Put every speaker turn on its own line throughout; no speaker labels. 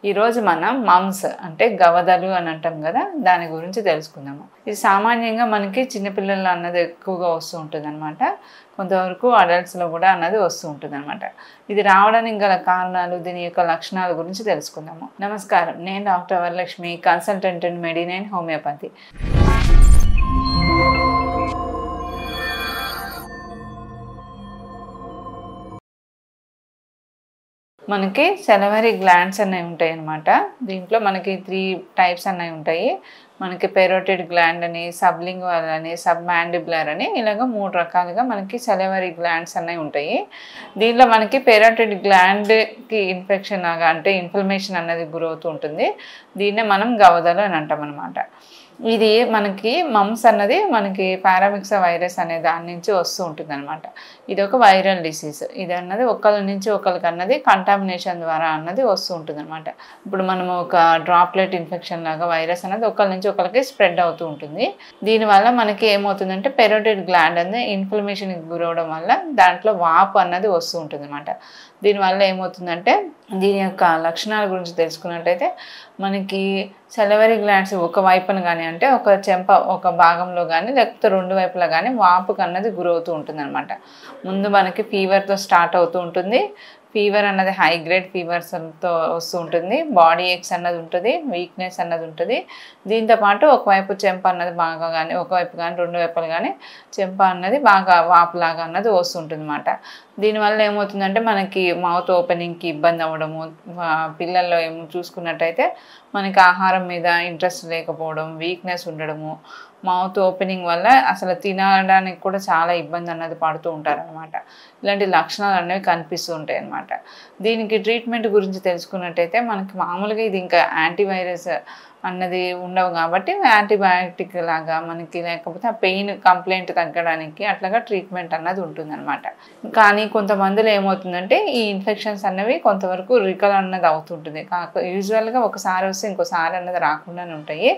ఈరోజు మనం మమ్స్ అంటే గవదలు అని అంటాం కదా, దాని గురించి తెలుసుకుందాము. ఇది సామాన్యంగా మనకి చిన్నపిల్లలు అన్నది ఎక్కువగా వస్తూ ఉంటుంది అనమాట. కొంతవరకు అడల్ట్స్లో కూడా అన్నది వస్తూ ఉంటుంది అనమాట. ఇది రావడానికి గల కారణాలు, దీని యొక్క లక్షణాల గురించి తెలుసుకుందాము. నమస్కారం, నేను doctor Varalakshmi, consultant in Medinine homeopathy. మనకి సెలవరీ గ్లాండ్స్ అనేవి ఉంటాయి అన్నమాట. దీంట్లో మనకి 3 టైప్స్ అనేవి ఉంటాయి. మనకి పెరోటిడ్ గ్లాండ్ అని, సబ్లింగ్వల్ అని, సబ్మాండిబులర్ అని, ఇలాగ 3 రకాలుగా మనకి సెలవరీ గ్లాండ్స్ అనేవి ఉంటాయి. దీంట్లో మనకి పెరోటిడ్ గ్లాండ్కి ఇన్ఫెక్షన్ లాగా అంటే ఇన్ఫ్లమేషన్ అన్నది గురవుతూ ఉంటుంది. దీన్నే మనం గవదలు అని అంటాం అనమాట. ఇది మనకి మమ్స్ అన్నది మనకి పారామిక్సా వైరస్ అనే దాని నుంచి వస్తూ ఉంటుంది అనమాట. ఇది ఒక వైరల్ డిసీజ్. ఇది అన్నది ఒకళ్ళ నుంచి ఒకరికి అన్నది కంటామినేషన్ ద్వారా అన్నది వస్తూ ఉంటుంది అనమాట. ఇప్పుడు మనము ఒక డ్రాప్లెట్ ఇన్ఫెక్షన్ లాగా వైరస్ అన్నది ఒకళ్ళ నుంచి ఒకరికి స్ప్రెడ్ అవుతూ ఉంటుంది. దీనివల్ల మనకి ఏమవుతుందంటే పెరోటిడ్ గ్లాండ్ అనేది ఇన్ఫ్లమేషన్కి గురవడం వల్ల దాంట్లో వాపు అన్నది వస్తూ ఉంటుంది అనమాట. దీనివల్ల ఏమవుతుందంటే దీని యొక్క లక్షణాల గురించి తెలుసుకున్నట్టయితే మనకి సెలవరీ గ్లాండ్స్ ఒక వైపున కానీ అంటే ఒక చెంప ఒక భాగంలో కానీ లేకపోతే 2 వైపులా కానీ వాపుకు అన్నది గురవుతూ ఉంటుంది అనమాట. ముందు మనకి ఫీవర్తో స్టార్ట్ అవుతూ ఉంటుంది. ఫీవర్ అన్నది హై గ్రేడ్ ఫీవర్స్తో వస్తూ ఉంటుంది. బాడీ ఏక్స్ అన్నది ఉంటుంది, వీక్నెస్ అన్నది ఉంటుంది. దీంతోపాటు ఒకవైపు చెంప అన్నది బాగా కానీ ఒకవైపు కానీ 2 వైపులు కానీ చెంప అన్నది బాగా వాపులాగా అన్నది వస్తుంటుంది అన్నమాట. దీనివల్ల ఏమవుతుందంటే మనకి మౌత్ ఓపెనింగ్కి ఇబ్బంది అవ్వడము, పిల్లల్లో ఏమో చూసుకున్నట్టయితే మనకి ఆహారం మీద ఇంట్రెస్ట్ లేకపోవడం, వీక్నెస్ ఉండడము, మౌత్ ఓపెనింగ్ వల్ల అసలు తినడానికి కూడా చాలా ఇబ్బంది అన్నది పడుతూ ఉంటారనమాట. ఇలాంటి లక్షణాలు అనేవి కనిపిస్తూ ఉంటాయి అన్నమాట. దీనికి ట్రీట్మెంట్ గురించి తెలుసుకున్నట్టయితే మనకి మామూలుగా ఇది ఇంకా యాంటీవైరస్ అన్నది ఉండవు కాబట్టి యాంటీబయాటిక్ లాగా మనకి లేకపోతే ఆ పెయిన్ కంప్లైంట్ తగ్గడానికి అట్లాగా ట్రీట్మెంట్ అన్నది ఉంటుందన్నమాట. కానీ కొంతమందిలో ఏమవుతుందంటే ఈ ఇన్ఫెక్షన్స్ అన్నవి కొంతవరకు రికల్ అన్నది అవుతుంటుంది. యూజువల్గా ఒకసారి వస్తే ఇంకోసారి అన్నది రాకుండానే ఉంటాయి.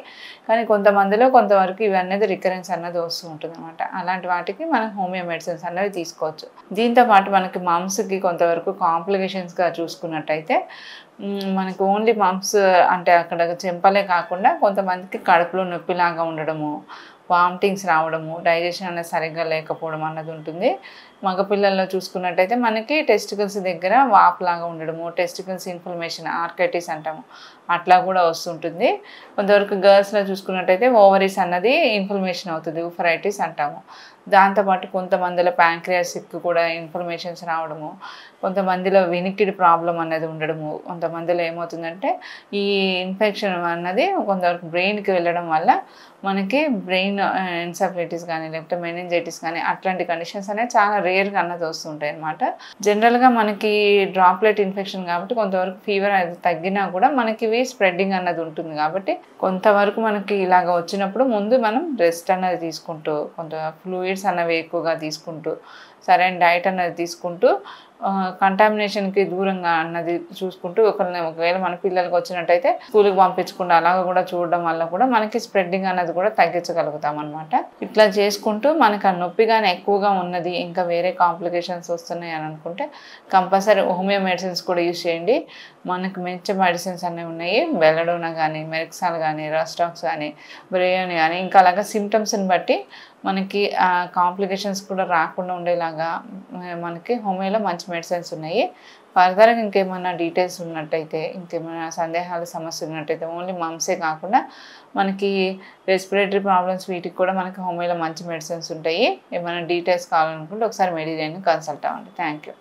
కానీ కొంతమందిలో కొంతవరకు ఇవి అనేది రికరెన్స్ అన్నది వస్తూ ఉంటుంది అనమాట. అలాంటి వాటికి మనం హోమియో మెడిసిన్స్ అనేవి తీసుకోవచ్చు. దీంతోపాటు మనకి మమ్స్కి కొంతవరకు కాంప్లికేషన్స్గా చూసుకున్నట్టయితే మనకి ఓన్లీ మమ్స్ అంటే అక్కడ చెంపలే కాకుండా కొంతమందికి కడుపులో నొప్పిలాగా ఉండడము, వామిటింగ్స్ రావడము, డైజెషన్ అనేది సరిగ్గా లేకపోవడం అన్నది ఉంటుంది. మగపిల్లల్లో చూసుకున్నట్టయితే మనకి టెస్టికల్స్ దగ్గర వాపులాగా ఉండడము, టెస్టికల్స్ ఇన్ఫ్లమేషన్ ఆర్కైటిస్ అంటాము, అట్లా కూడా వస్తుంటుంది. కొంతవరకు గర్ల్స్లో చూసుకున్నట్టయితే ఓవరీస్ అన్నది ఇన్ఫ్లమేషన్ అవుతుంది, ఊఫరైటిస్ అంటాము. దాంతోపాటు కొంతమందిలో ప్యాంక్రియాసిక్ కూడా ఇన్ఫ్లమేషన్స్ రావడము, కొంతమందిలో వినికిడి ప్రాబ్లం అన్నది ఉండడము, కొంతమందిలో ఏమవుతుందంటే ఈ ఇన్ఫెక్షన్ అన్నది కొంతవరకు బ్రెయిన్కి వెళ్ళడం వల్ల మనకి బ్రెయిన్ ఎన్సెఫలైటిస్ కానీ లేకపోతే మెనింజైటిస్ కానీ అట్లాంటి కండిషన్స్ అనేవి చాలా రేర్గా అన్నది వస్తుంటాయి అన్నమాట. జనరల్గా మనకి డ్రాప్లెట్ ఇన్ఫెక్షన్ కాబట్టి కొంతవరకు ఫీవర్ అది తగ్గినా కూడా మనకి ఇవి స్ప్రెడ్డింగ్ అన్నది ఉంటుంది. కాబట్టి కొంతవరకు మనకి ఇలాగ వచ్చినప్పుడు ముందు మనం రెస్ట్ అన్నది తీసుకుంటూ, కొంత ఫ్లూయిడ్స్ అన్నవి ఎక్కువగా తీసుకుంటూ, సరైన డైట్ అన్నది తీసుకుంటూ, కంటామినేషన్కి దూరంగా అన్నది చూసుకుంటూ ఒకవేళ మన పిల్లలకి వచ్చినట్టయితే స్కూల్కి పంపించకుండా అలాగ కూడా చూడడం వల్ల కూడా మనకి స్ప్రెడ్డింగ్ అన్నది కూడా తగ్గించగలుగుతాం అనమాట. ఇట్లా చేసుకుంటూ మనకు ఆ నొప్పి కానీ ఎక్కువగా ఉన్నది, ఇంకా వేరే కాంప్లికేషన్స్ వస్తున్నాయి అని అనుకుంటే కంపల్సరీ హోమియో మెడిసిన్స్ కూడా యూజ్ చేయండి. మనకు మంచి మెడిసిన్స్ అనేవి ఉన్నాయి. బెలడోనా కానీ, మెరిక్సాల్ కానీ, రస్టాక్స్ కానీ, బ్రేయోని కానీ, ఇంకా అలాగా సిమ్టమ్స్ని బట్టి మనకి కాంప్లికేషన్స్ కూడా రాకుండా ఉండేలాగా మనకి హోమియోలో మంచి మెడిసిన్స్ ఉన్నాయి. ఫర్దర్గా ఇంకేమైనా డీటెయిల్స్ ఉన్నట్టయితే, ఇంకేమైనా సందేహాలు సమస్యలు ఉన్నట్టయితే ఓన్లీ మమ్సే కాకుండా మనకి రెస్పిరేటరీ ప్రాబ్లమ్స్ వీటికి కూడా మనకి హోమియోలో మంచి మెడిసిన్స్ ఉంటాయి. ఏమైనా డీటెయిల్స్ కావాలనుకుంటే ఒకసారి మెడినైన్ కన్సల్ట్ అవ్వండి. Thank you.